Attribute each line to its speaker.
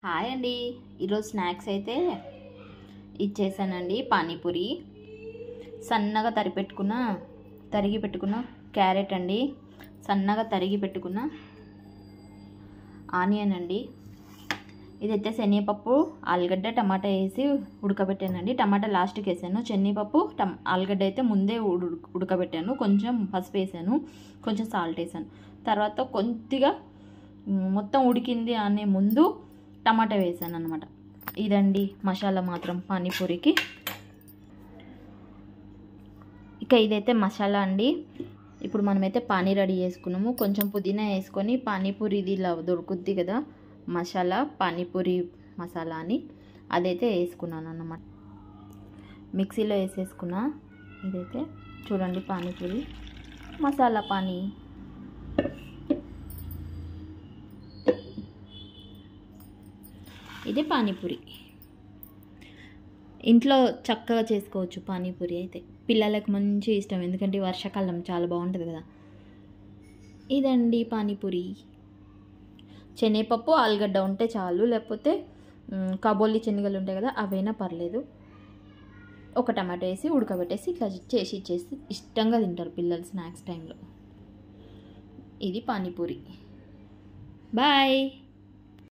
Speaker 1: Hi అండి. ఈరోజు snacks అయితే ఇచ్చేసానండి. పానీపూరి, సన్నగా తరిగి పెట్టుకున్న క్యారెట్ అండి, సన్నగా తరిగి పెట్టుకున్న ఆనియన్ అండి, ఇదైతే శనగపప్పు, ఆలుగడ్డ, టమాటా వేసి ఉడకబెట్టానండి. టమాటా లాస్ట్కి వేసాను, శనగపప్పు ఆలుగడ్డ అయితే ముందే ఉడకబెట్టాను. కొంచెం పసుపు వేసాను, కొంచెం సాల్ట్ వేసాను. తర్వాత కొద్దిగా మొత్తం ఉడికింది అనే ముందు టమాటా వేసాను అనమాట. ఇదండి మసాలా మాత్రం పానీపూరికి. ఇక ఇదైతే మసాలా అండి. ఇప్పుడు మనమైతే పానీ రెడీ చేసుకున్నాము. కొంచెం పుదీనా వేసుకొని పానీపూరి ఇది ఇలా దొరుకుద్ది కదా మసాలా, పానీపూరి మసాలా అని, అదైతే వేసుకున్నాను అన్నమాట. మిక్సీలో వేసేసుకున్నా. ఇదైతే చూడండి పానీపూరి మసాలా పానీ. ఇది పానీపూరి. ఇంట్లో చక్కగా చేసుకోవచ్చు పానీపూరి అయితే. పిల్లలకు మంచి ఇష్టం, ఎందుకంటే వర్షాకాలం చాలా బాగుంటుంది కదా. ఇదండి పానీపూరి. శనగపప్పు, ఆలుగడ్డ ఉంటే చాలు, లేకపోతే కాబోలి శనగలు ఉంటాయి కదా అవైనా పర్లేదు. ఒక టమాటో వేసి ఉడకబెట్టేసి ఇట్లా ఇచ్చేసి ఇష్టంగా తింటారు పిల్లలు స్నాక్స్ టైంలో. ఇది పానీపూరి. బాయ్.